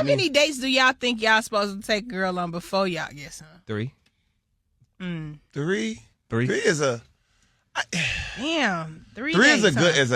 How many dates do y'all think y'all supposed to take a girl on before y'all get some? 3. Three? 3. Three is a... Damn, 3 Three days, is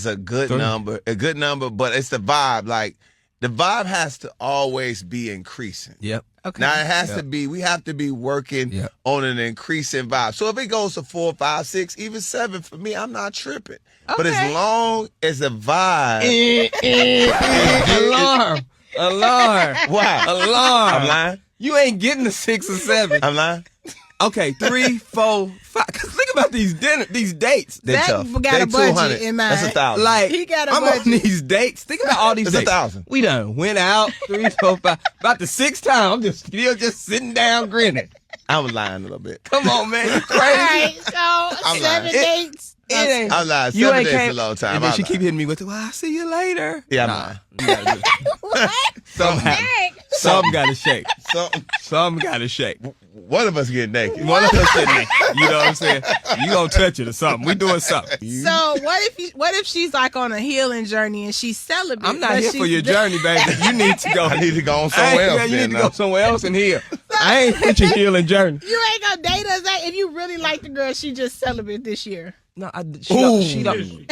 a good Three. number. A good number, but it's the vibe. Like, the vibe has to always be increasing. Yep. Okay. Now it has to be. We have to be working on an increasing vibe. So if it goes to 4, 5, 6, even 7 for me, I'm not tripping. But as long as the vibe, Alarm. wow, Alarm. I'm lying. You ain't getting the 6 or 7. I'm lying. Okay, 3, 4, 5. Cause think about these dates. They're Zach tough. got They a budget 200. in mind. That's 1,000. Like, He got a I'm budget. on these dates. Think about all these It's dates. 1,000. We done went out 3, 4, 5. About the 6th time, I'm still just sitting down grinning. I was lying a little bit. Come on, man. You All crazy. right, so I'm 7 lying. dates. It ain't. I'm lying. You 7 ain't days is came- a long time. And then I'm she lying. keep hitting me with, well, I'll see you later. Yeah, I'm Nah, lying. you gotta do- What? Something gotta shake. So Something gotta shake. one of us get naked. One of us sitting there. You know what I'm saying? You gonna touch it or something. We doing something. So what if she's like on a healing journey and she's celibate? I'm not but here for she's- your journey, baby. You need to go. I need to go on I ain't- somewhere else. yeah, you then, need to go now. somewhere else and heal. I ain't with your healing journey. You ain't gonna date us if you really like the girl. She just celibate this year. No, Ooh. she don't. Ooh,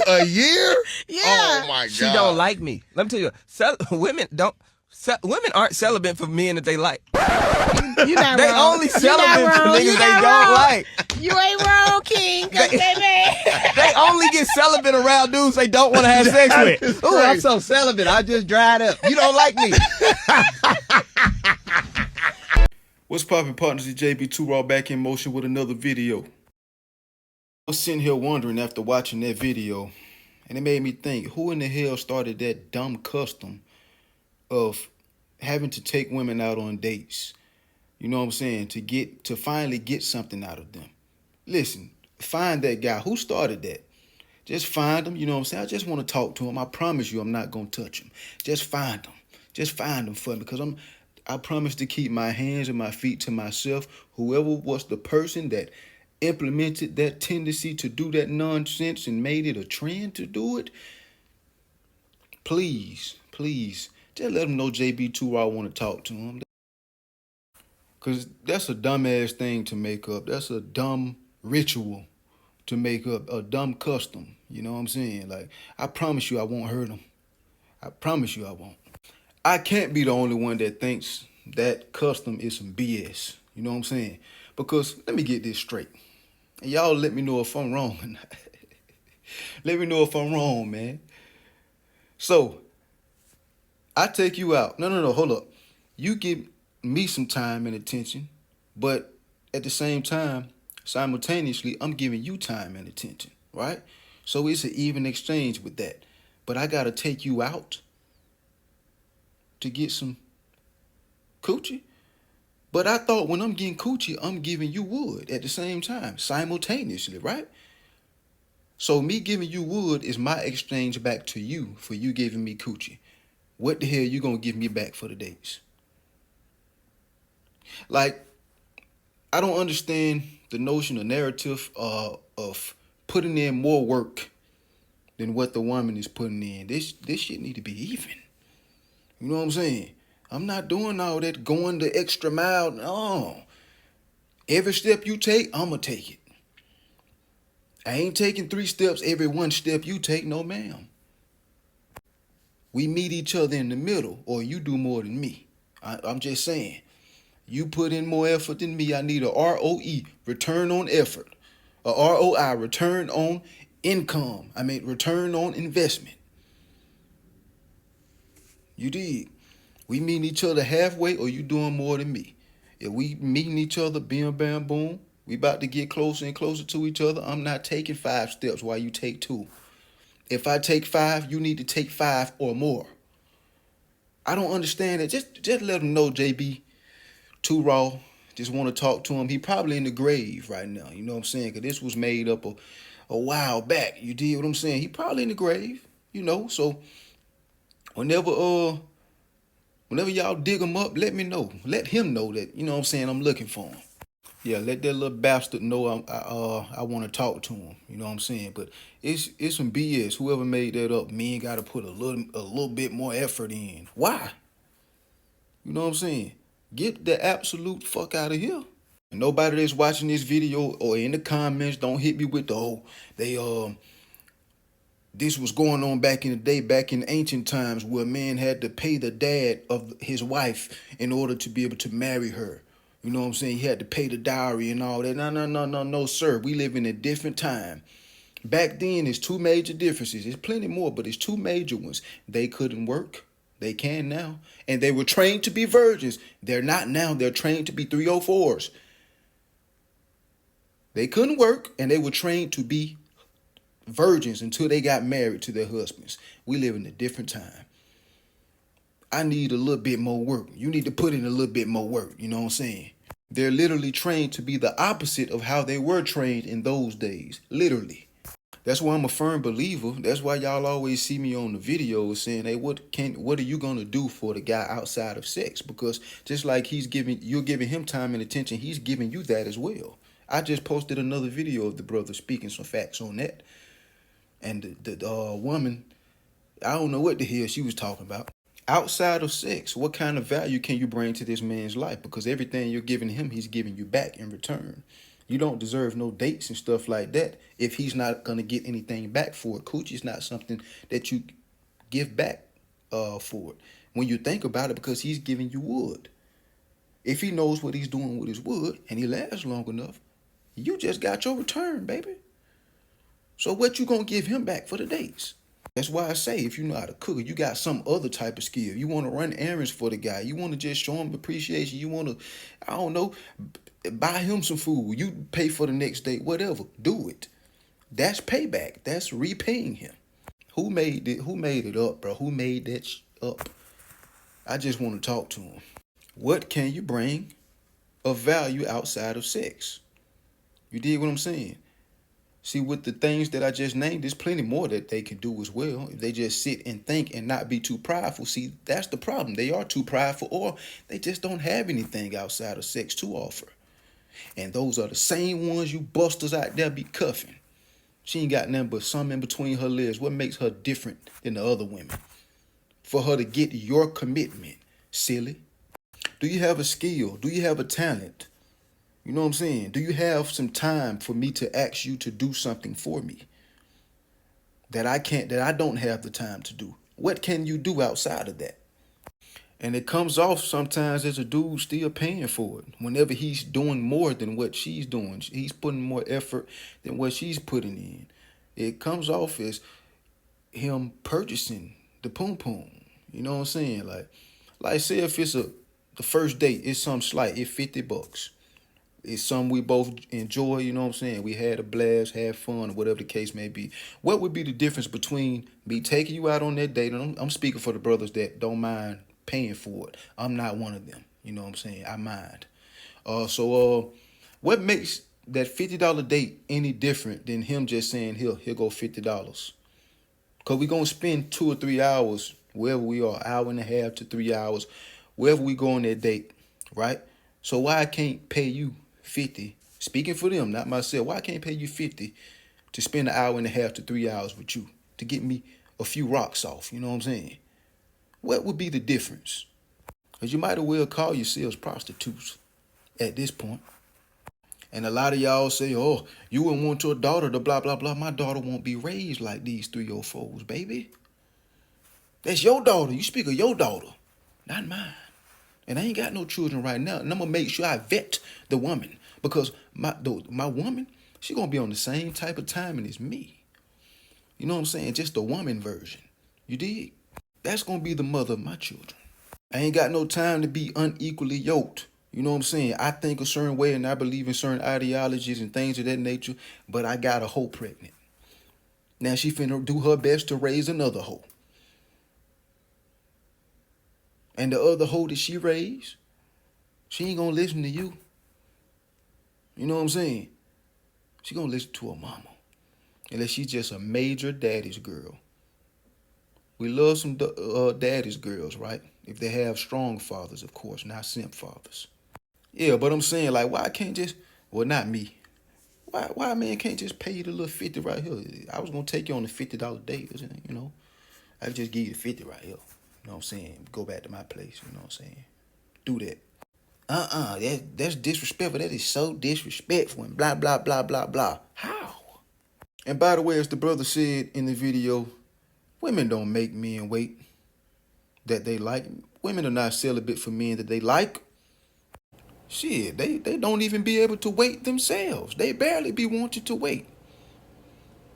a year? Yeah. Oh my God. She don't like me. Let me tell you, women aren't celibate for men that they like. You not They wrong. only You not celibate for wrong. You niggas they not don't wrong. like. You ain't wrong, King. 'Cause baby. They only get celibate around dudes they don't want to have sex That with. is Ooh, I'm crazy. so celibate. I just dried up. You don't like me. What's poppin', partners? It's JB2 Raw back in motion with another video. I was sitting here wondering after watching that video, and it made me think, who in the hell started that dumb custom of having to take women out on dates? You know what I'm saying? To finally get something out of them. Listen, find that guy. Who started that? Just find him, you know what I'm saying? I just want to talk to him. I promise you I'm not going to touch him. Just find him. Just find him for me, because I promise to keep my hands and my feet to myself. Whoever was the person that implemented that tendency to do that nonsense and made it a trend to do it, please, just let them know JB2 Raw want to talk to him. Because that's a dumbass thing to make up. That's a dumb ritual to make up, a dumb custom. You know what I'm saying? Like, I promise you I won't hurt him. I promise you I won't. I can't be the only one that thinks that custom is some BS. You know what I'm saying? Because let me get this straight. And y'all let me know if I'm wrong or not. Let me know if I'm wrong, man. So, I take you out. No, hold up. You give me some time and attention, but at the same time, simultaneously, I'm giving you time and attention, right? So it's an even exchange with that. But I got to take you out to get some coochie. But I thought when I'm getting coochie, I'm giving you wood at the same time, simultaneously, right? So me giving you wood is my exchange back to you for you giving me coochie. What the hell you gonna give me back for the dates? Like, I don't understand the notion, the narrative of putting in more work than what the woman is putting in. This shit need to be even. You know what I'm saying? I'm not doing all that going the extra mile. No. Every step you take, I'm going to take it. I ain't taking 3 steps every 1 step you take. No, ma'am. We meet each other in the middle, or you do more than me. I'm just saying. You put in more effort than me. I need a ROE, return on effort. A ROI, return on income. Return on investment. You dig? We meeting each other halfway, or you doing more than me. If we meeting each other, bam, bam, boom, we about to get closer and closer to each other. I'm not taking 5 steps while you take 2. If I take 5, you need to take 5 or more. I don't understand it. Just let him know, JB, Too Raw. Just want to talk to him. He probably in the grave right now. You know what I'm saying? Because this was made up a while back. You dig what I'm saying? He probably in the grave, you know. So whenever y'all dig him up, let me know. Let him know that, you know what I'm saying, I'm looking for him. Yeah, let that little bastard know I want to talk to him. You know what I'm saying? But it's some BS. Whoever made that up, men got to put a little bit more effort in. Why? You know what I'm saying? Get the absolute fuck out of here. And nobody that's watching this video or in the comments, don't hit me with the this was going on back in the day, back in ancient times, where a man had to pay the dad of his wife in order to be able to marry her. You know what I'm saying? He had to pay the dowry and all that. No, sir. We live in a different time. Back then, there's two major differences. There's plenty more, but there's two major ones. They couldn't work. They can now. And they were trained to be virgins. They're not now. They're trained to be 304s. They couldn't work, and they were trained to be virgins until they got married to their husbands. We live in a different time. I need a little bit more work. You need to put in a little bit more work. You know what I'm saying? They're literally trained to be the opposite of how they were trained in those days. Literally. That's why I'm a firm believer. That's why y'all always see me on the videos saying, hey, what are you gonna do for the guy outside of sex? Because just like you're giving him time and attention, he's giving you that as well. I just posted another video of the brother speaking some facts on that. And the woman, I don't know what the hell she was talking about. Outside of sex, what kind of value can you bring to this man's life? Because everything you're giving him, he's giving you back in return. You don't deserve no dates and stuff like that if he's not going to get anything back for it. Coochie's not something that you give back for it. When you think about it, because he's giving you wood. If he knows what he's doing with his wood and he lasts long enough, you just got your return, baby. So what you going to give him back for the dates? That's why I say, if you know how to cook, you got some other type of skill. You want to run errands for the guy. You want to just show him appreciation. You want to, I don't know, buy him some food. You pay for the next date, whatever. Do it. That's payback. That's repaying him. Who made it? Who made it up, bro? Who made that up? I just want to talk to him. What can you bring of value outside of sex? You dig what I'm saying? See, with the things that I just named, there's plenty more that they can do as well. If they just sit and think and not be too prideful. See, that's the problem. They are too prideful, or they just don't have anything outside of sex to offer. And those are the same ones you busters out there be cuffing. She ain't got nothing but something in between her legs. What makes her different than the other women? For her to get your commitment, silly. Do you have a skill? Do you have a talent? You know what I'm saying? Do you have some time for me to ask you to do something for me that I don't have the time to do? What can you do outside of that? And it comes off sometimes as a dude still paying for it. Whenever he's doing more than what she's doing, he's putting more effort than what she's putting in. It comes off as him purchasing the poom poom. You know what I'm saying? Like say if it's the first date, it's some slight, it's $50. It's something we both enjoy, you know what I'm saying? We had a blast, had fun, or whatever the case may be. What would be the difference between me taking you out on that date? And I'm speaking for the brothers that don't mind paying for it. I'm not one of them, you know what I'm saying? I mind. What makes that $50 date any different than him just saying, he'll go $50? Because we're going to spend 2 or 3 hours, wherever we are, hour and a half to 3 hours, wherever we go on that date, right? So why I can't pay you 50, speaking for them, not myself, why I can't pay you 50 to spend an hour and a half to 3 hours with you to get me a few rocks off? You know what I'm saying? What would be the difference? Because you might as well call yourselves prostitutes at this point. And a lot of y'all say, oh, you wouldn't want your daughter to blah, blah, blah. My daughter won't be raised like these 304s, baby. That's your daughter. You speak of your daughter, not mine. And I ain't got no children right now. And I'm going to make sure I vet the woman. Because my woman, she going to be on the same type of timing as me. You know what I'm saying? Just the woman version. You dig? That's going to be the mother of my children. I ain't got no time to be unequally yoked. You know what I'm saying? I think a certain way and I believe in certain ideologies and things of that nature. But I got a hoe pregnant. Now she finna do her best to raise another hoe. And the other hoe that she raised, she ain't gonna listen to you. You know what I'm saying? She gonna listen to her mama. Unless she's just a major daddy's girl. We love some daddy's girls, right? If they have strong fathers, of course, not simp fathers. Yeah, but I'm saying, like, why I can't just Well, not me. Why a man can't just pay you the little 50 right here? I was gonna take you on a $50 date, you know. I just give you the 50 right here. You know what I'm saying? Go back to my place, you know what I'm saying? Do that. That's disrespectful. That is so disrespectful and blah blah blah blah blah. How? And by the way, as the brother said in the video, women don't make men wait that they like. Women are not celibate for men that they like. Shit, they don't even be able to wait themselves. They barely be wanting to wait.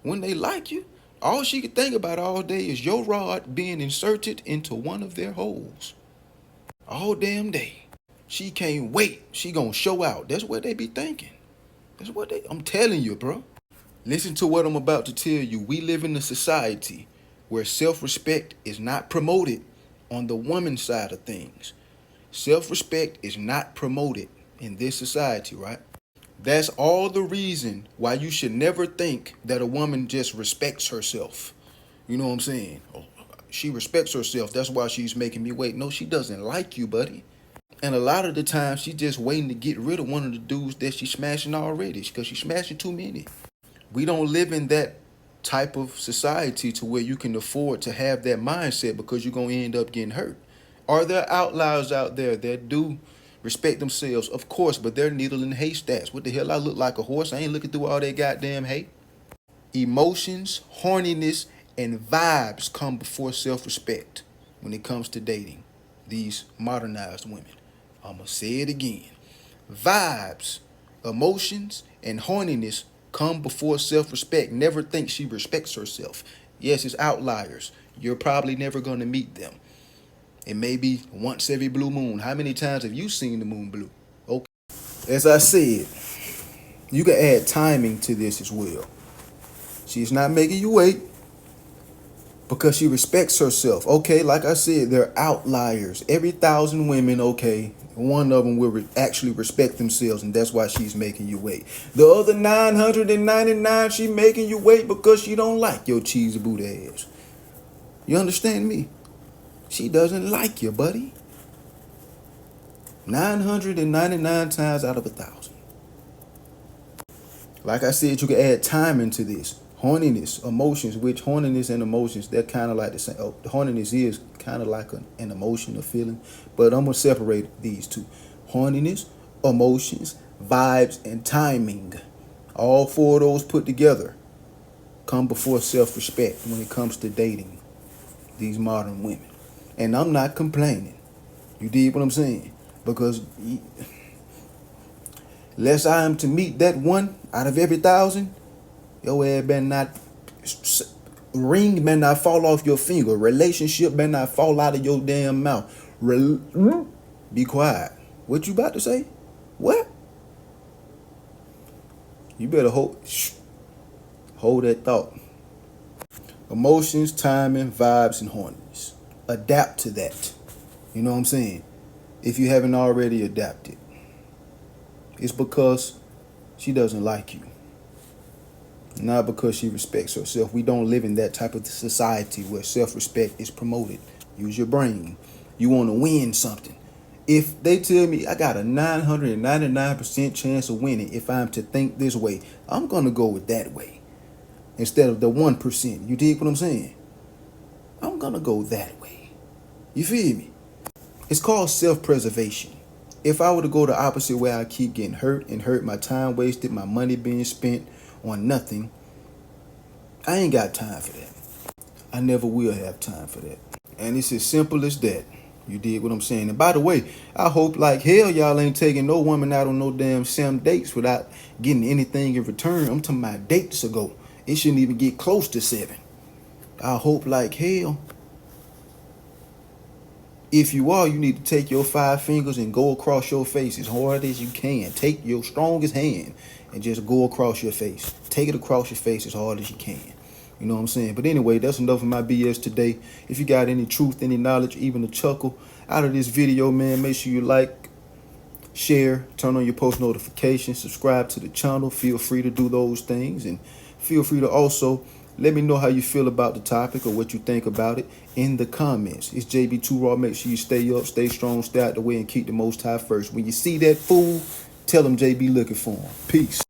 When they like you, all she can think about all day is your rod being inserted into one of their holes. All damn day. She can't wait. She gonna show out. That's what they be thinking. I'm telling you, bro. Listen to what I'm about to tell you. We live in a society where self-respect is not promoted on the woman's side of things. Self-respect is not promoted in this society, right? That's all the reason why you should never think that a woman just respects herself. You know what I'm saying? Oh, she respects herself. That's why she's making me wait. No, she doesn't like you, buddy. And a lot of the time, she's just waiting to get rid of one of the dudes that she's smashing already because she's smashing too many. We don't live in that type of society to where you can afford to have that mindset because you're going to end up getting hurt. Are there outliers out there that do respect themselves? Of course, but they're needle in haystacks. What the hell? I look like a horse. I ain't looking through all that goddamn hate. Emotions, horniness, and vibes come before self-respect when it comes to dating these modernized women. I'm going to say it again. Vibes, emotions, and horniness come before self-respect. Never think she respects herself. Yes, it's outliers. You're probably never going to meet them. It may be once every blue moon. How many times have you seen the moon blue? Okay. As I said, you can add timing to this as well. She's not making you wait because she respects herself. Okay, like I said, they're outliers. Every 1,000 women, okay, one of them will actually respect themselves, and that's why she's making you wait. The other 999, she making you wait because she don't like your cheesy booty ass. You understand me? She doesn't like you, buddy. 999 times out of 1,000. Like I said, you can add timing to this. Horniness, emotions, which horniness and emotions, they're kind of like the same. Horniness is kind of like an emotion, a feeling. But I'm going to separate these two. Horniness, emotions, vibes, and timing. All four of those put together come before self-respect when it comes to dating these modern women. And I'm not complaining. You dig what I'm saying? Because unless I am to meet that one out of every 1,000, your ass better not, ring better not fall off your finger. Relationship better not fall out of your damn mouth. Be quiet. What you about to say? What? You better hold that thought. Emotions, timing, vibes, and horniness. Adapt to that. You know what I'm saying? If you haven't already adapted, it's because she doesn't like you. Not because she respects herself. We don't live in that type of society where self-respect is promoted. Use your brain. You want to win something. If they tell me I got a 999% chance of winning if I'm to think this way, I'm going to go with that way instead of the 1%. You dig what I'm saying? I'm going to go that way. You feel me? It's called self-preservation. If I were to go the opposite way, I keep getting hurt, my time wasted, my money being spent on nothing, I ain't got time for that. I never will have time for that. And it's as simple as that. You dig what I'm saying? And by the way, I hope like hell y'all ain't taking no woman out on no damn 7 dates without getting anything in return. I'm talking about dates ago. It shouldn't even get close to 7. I hope like hell. If you are, you need to take your 5 fingers and go across your face as hard as you can. Take your strongest hand and just go across your face. Take it across your face as hard as you can. You know what I'm saying? But anyway, that's enough of my BS today. If you got any truth, any knowledge, even a chuckle out of this video, man, make sure you like, share, turn on your post notifications, subscribe to the channel. Feel free to do those things. And feel free to also let me know how you feel about the topic or what you think about it in the comments. It's JB2 Raw. Make sure you stay up, stay strong, stay out the way, and keep the Most High first. When you see that fool, Tell them JB looking for him. Peace.